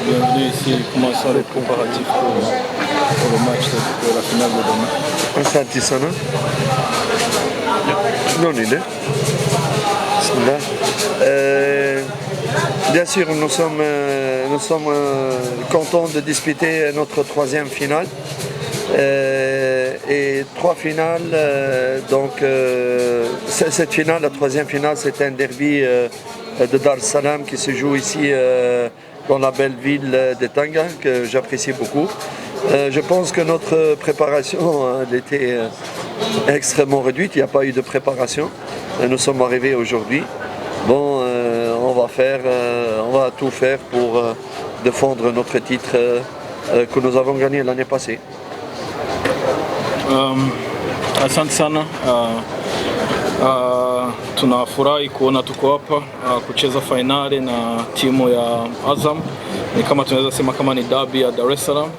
bienvenue ici. Comment sont les préparatifs pour le match de la finale de demain? Asante sana. Non idée. Bien sûr, nous sommes contents de disputer notre troisième finale. Et trois finales, cette finale, la troisième finale, c'est un derby de Dar es Salaam qui se joue ici dans la belle ville de Tanga, que j'apprécie beaucoup. Je pense que notre préparation elle était extrêmement réduite, il n'y a pas eu de préparation. Nous sommes arrivés aujourd'hui. Bon, on va tout faire pour défendre notre titre que nous avons gagné l'année passée. Asante sana. Tunafurahi kuona tuko hapa kucheza finali na timu ya Azam. Ni kama tunaweza sema kama ni derby ya Dar es Salaam.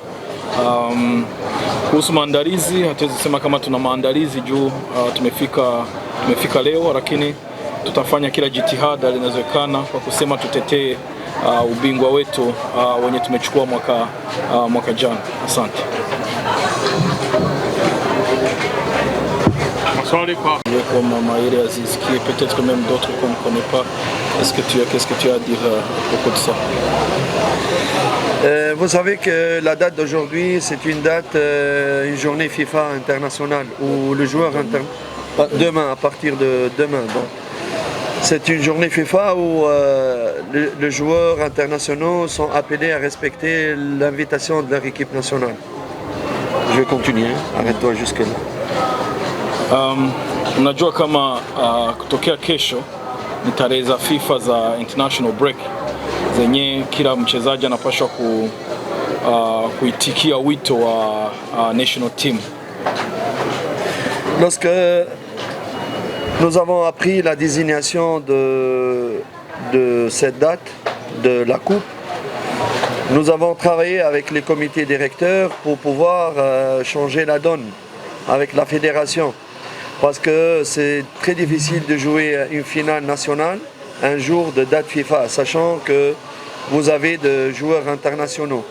Kuhusu maandalizi, hatuwezi sema kama tuna maandalizi juu tumefika leo, lakini tutafanya kila jitihada linazowezekana kwa kusema tutetee ubingwa wetu wenye tumechukua mwaka jana. Asante. Comme Maïri Aziz, qui est peut-être même d'autres qu'on ne connaît pas. Qu'est-ce que tu as à dire à propos de ça? Vous savez que la date d'aujourd'hui, c'est une date, une journée FIFA internationale où le joueur demain, à partir de demain. C'est une journée FIFA où les joueurs internationaux sont appelés à respecter l'invitation de leur équipe nationale. Je vais continuer, arrête-toi jusque-là. Unajua kama kutokea kesho ni tarehe za FIFA za international break zenye kila mchezaji anapaswa kuitikia wito wa national team. Lorsque nous avons appris la désignation de cette date de la coupe, nous avons travaillé avec les comités directeurs pour pouvoir changer la donne avec la fédération. Parce que c'est très difficile de jouer une finale nationale un jour de date FIFA, sachant que vous avez des joueurs internationaux.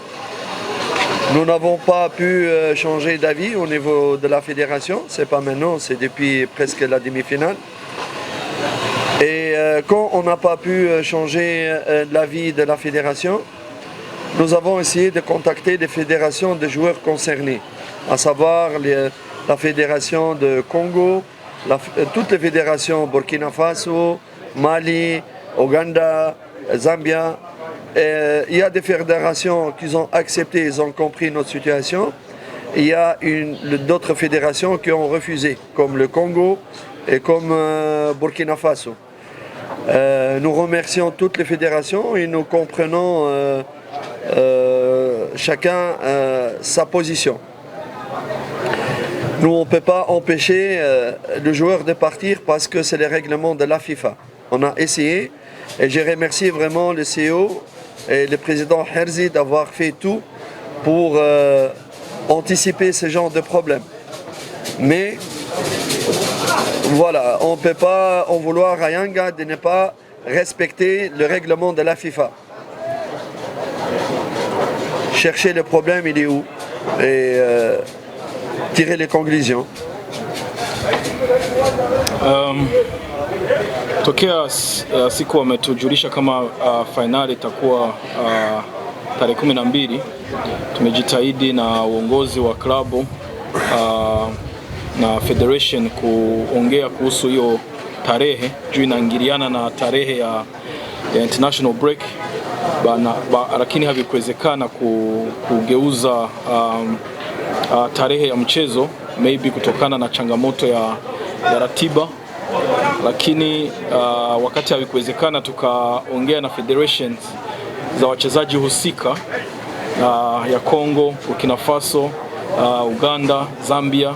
Nous n'avons pas pu changer d'avis au niveau de la fédération, c'est pas maintenant, c'est depuis presque la demi-finale. Et quand on n'a pas pu changer l'avis de la fédération, nous avons essayé de contacter les fédérations de joueurs concernés, à savoir la fédération de Congo, toutes les fédérations Burkina Faso, Mali, Ouganda, Zambia. Il y a des fédérations qui ont accepté, ils ont compris notre situation. Il y a d'autres fédérations qui ont refusé, comme le Congo et comme Burkina Faso. Nous remercions toutes les fédérations et nous comprenons chacun sa position. Nous, on ne peut pas empêcher le joueur de partir parce que c'est les règlements de la FIFA. On a essayé et je remercie vraiment le CEO et le président Herzi d'avoir fait tout pour anticiper ce genre de problème. Mais voilà, on ne peut pas en vouloir à Yanga de ne pas respecter le règlement de la FIFA. Chercher le problème, il est où? Et tirer les conclusions. Tokea siku wametujulisha kama finali itakuwa tarehe 12. Tumejitahidi na uongozi wa klabu na federation kuongea kuhusu hiyo tarehe juu inaingiliana na tarehe ya international break lakini havikuwezekana kugeuza tarehe ya mchezo, maybe kutokana na changamoto ya ratiba, lakini wakati havikuwezekana tukaongea na federations za wachezaji husika ya Congo, Burkina Faso, Uganda, Zambia,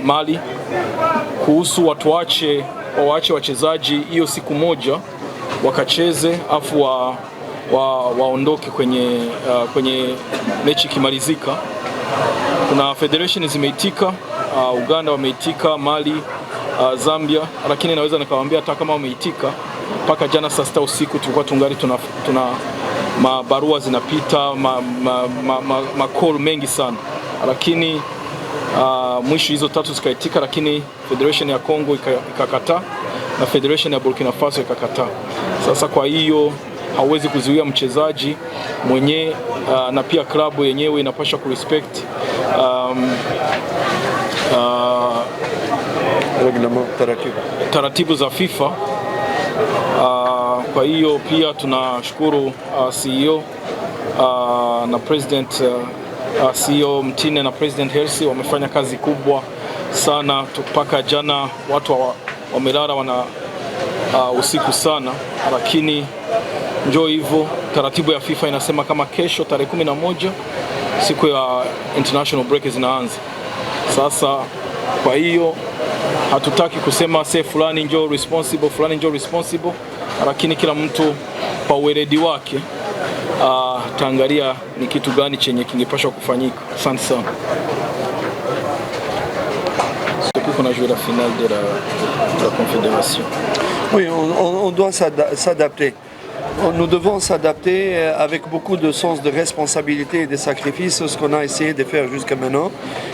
Mali kuhusu waache wachezaji hiyo siku moja wakacheze afu waondoke kwenye mechi kimalizika. Kuna federation zimeitika, Uganda wameitika, Mali, Zambia, lakini naweza nikawaambia hata kama wameitika mpaka jana saa 6 usiku tulikuwa tungali mabarua zinapita, call mengi sana, lakini mwisho hizo 3 zikaitika, lakini Federation ya Kongo ikakataa na Federation ya Burkina Faso ikakataa. Sasa kwa hiyo hauwezi kuzuia mchezaji mwenye na pia klabu yenyewe inapaswa kurespect taratibu za FIFA. Kwa hiyo pia tunashukuru CEO na President CEO Mtine na President Hersi wamefanya kazi kubwa sana mpaka jana watu wamelala wana usiku sana, lakini njoo hivyo taratibu ya FIFA inasema kama kesho tarehe 11 siku ya international break zinaanza. Sasa kwa hiyo hatutaki kusema fulani njoo responsible, fulani njoo responsible, lakini kila mtu kwa weledi wake taangalia ni kitu gani chenye kingepaswa kufanyika. Asante sana. On a joué la finale de la Confédération. Oui, on doit s'adapter. Nous devons s'adapter avec beaucoup de sens de responsabilité et de sacrifice, ce qu'on a essayé de faire jusqu'à maintenant.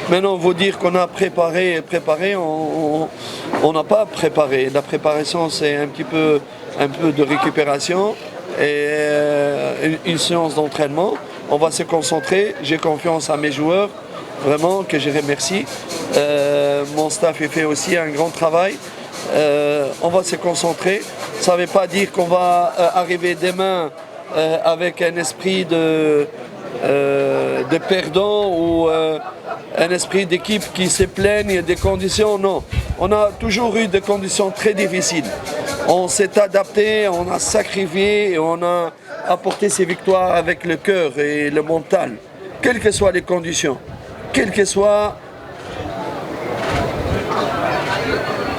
Maintenant, vous dire qu'on a préparé, on n'a pas préparé. La préparation, c'est un peu de récupération et une séance d'entraînement. On va se concentrer. J'ai confiance à mes joueurs, vraiment, que je remercie. Mon staff a fait aussi un grand travail. On va se concentrer. Ça ne veut pas dire qu'on va arriver demain avec un esprit de perdant ou un esprit d'équipe qui se plaigne des conditions. Non, on a toujours eu des conditions très difficiles. On s'est adapté, on a sacrifié et on a apporté ces victoires avec le cœur et le mental, quelles que soient les conditions, quelles que soient...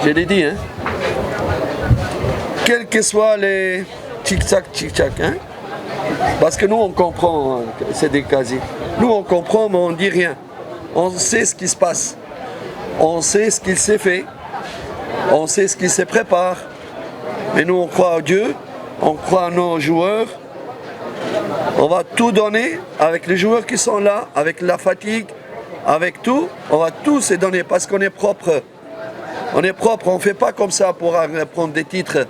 Je l'ai dit, hein? Quels que soient les tic-tac, hein? Parce que nous, on comprend, c'est des casiers. Nous, on comprend, mais on ne dit rien. On sait ce qui se passe. On sait ce qu'il s'est fait. On sait ce qui se prépare. Mais nous, on croit en Dieu. On croit en nos joueurs. On va tout donner avec les joueurs qui sont là, avec la fatigue, avec tout. On va tout se donner parce qu'on est propre. On est propre, on ne fait pas comme ça pour prendre des titres.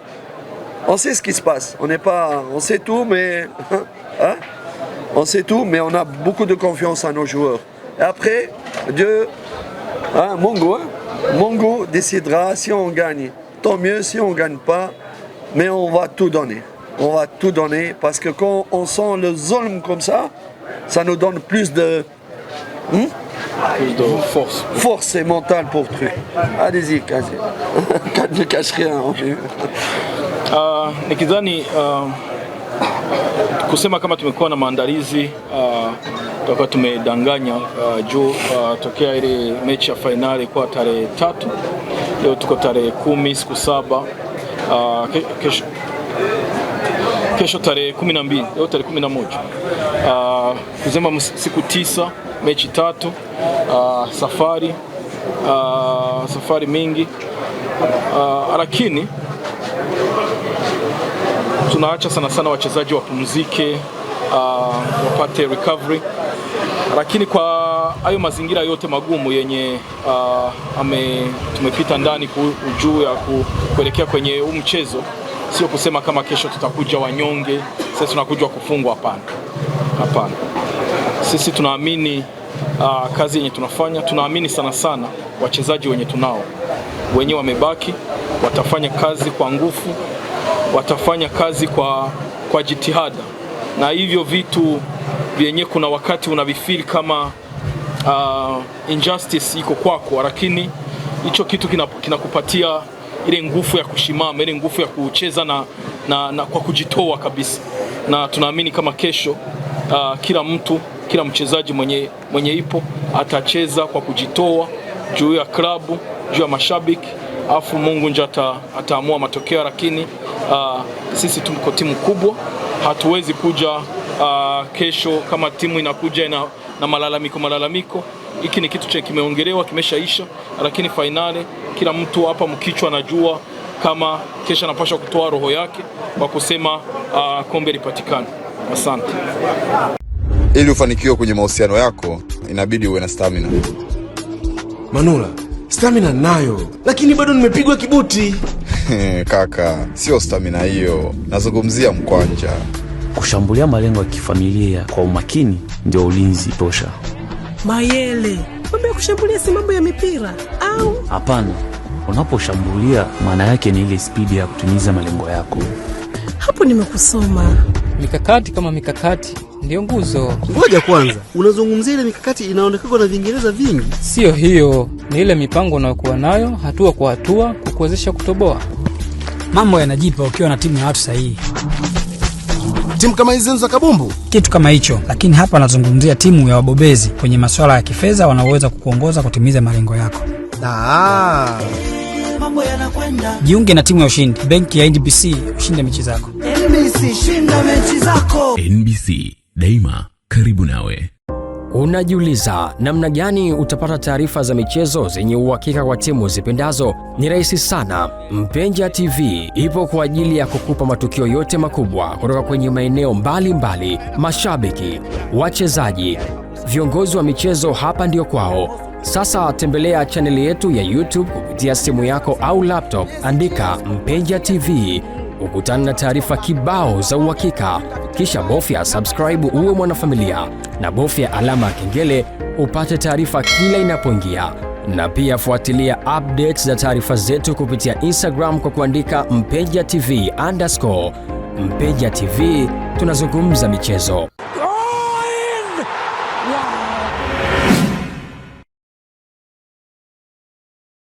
On sait ce qui se passe. On sait tout, mais hein? On sait tout, mais on a beaucoup de confiance en nos joueurs. Et après, Dieu, hein, Mongo décidera si on gagne. Tant mieux si on ne gagne pas, mais on va tout donner. On va tout donner parce que quand on sent le zolm comme ça nous donne plus de... plus de force. Force et mentale pour truc. Allez-y, ne cache rien. Nikidhani kusema kama tumekuwa na maandalizi toka tumedanganya juu tokea ile mechi ya finali kwa tarehe 3, leo tuko tarehe 10, siku 7, kesho tarehe 12, leo tarehe 11. Kusema siku 9, mechi 3, safari mingi, lakini tunaacha sana wachezaji wapumzike, wapate recovery. Lakini kwa hayo mazingira yote magumu yenye tumepita ndani juu ya kuelekea kwenye huu mchezo, sio kusema kama kesho tutakuja wanyonge, sisi tunakuja kufungwa, hapana. Sisi tunaamini kazi yenye tunafanya, tunaamini sana wachezaji wenye tunao. Wenyewe wamebaki, watafanya kazi kwa nguvu, watafanya kazi kwa jitihada. Na hivyo vitu vyenye kuna wakati unavifeel kama injustice iko kwako, lakini hicho kitu kinakupatia ile nguvu ya kushimama, ile nguvu ya kucheza na kwa kujitoa kabisa. Na tunaamini kama kesho kila mchezaji mwenye ipo atacheza kwa kujitoa juu ya klabu, juu ya mashabiki, afu Mungu nje ataamua matokeo. Lakini sisi tuko timu kubwa, hatuwezi kuja kesho kama timu inakuja na malalamiko. Hiki ni kitu chenye kimeongelewa, kimeshaisha, lakini finali kila mtu hapa mkichwa anajua kama kesho anapaswa kutoa roho yake kwa kusema kombe lipatikane. Asante. Ili ufanikiwe kwenye mahusiano yako, inabidi uwe na stamina. Manula, stamina nayo, lakini bado nimepigwa kibuti. Kaka, sio stamina hiyo, nazungumzia mkwanja. Kushambulia malengo ya kifamilia kwa umakini ndio ulinzi tosha. Mayele, mambo ya kushambulia si mambo ya mipira au? Hapana, unaposhambulia maana yake ni ile spidi ya kutimiza malengo yako. Hapo nimekusoma. Mikakati kama mikakati ndio nguzo. Ngoja kwanza, unazungumzia ile mikakati inaonekana na Viingereza vingi? Sio hiyo, ni ile mipango unayokuwa nayo hatua kwa hatua kukuwezesha kutoboa. Mambo yanajipa ukiwa na timu ya watu sahihi. Timu kama hizi za kabumbu? Kitu kama hicho, lakini hapa nazungumzia timu ya wabobezi kwenye masuala ya kifedha wanaoweza kukuongoza kutimiza malengo yako. Mambo yanakwenda. Jiunge na timu ya ushindi, benki ya NBC, ushinde mechi zako. NBC, shinda mechi zako. NBC, daima karibu nawe. Unajiuliza namna gani utapata taarifa za michezo zenye uhakika kwa timu zipendazo? Ni rahisi sana. Mpenja TV ipo kwa ajili ya kukupa matukio yote makubwa kutoka kwenye maeneo mbalimbali. Mashabiki, wachezaji, viongozi wa michezo, hapa ndio kwao. Sasa tembelea chaneli yetu ya YouTube kupitia simu yako au laptop, andika Mpenja TV, ukutana na taarifa kibao za uhakika. Kisha bofya subscribe uwe mwanafamilia, na bofya alama ya kengele upate taarifa kila inapoingia. Na pia fuatilia updates za taarifa zetu kupitia Instagram kwa kuandika Mpenja TV_. Mpenja TV, tunazungumza michezo.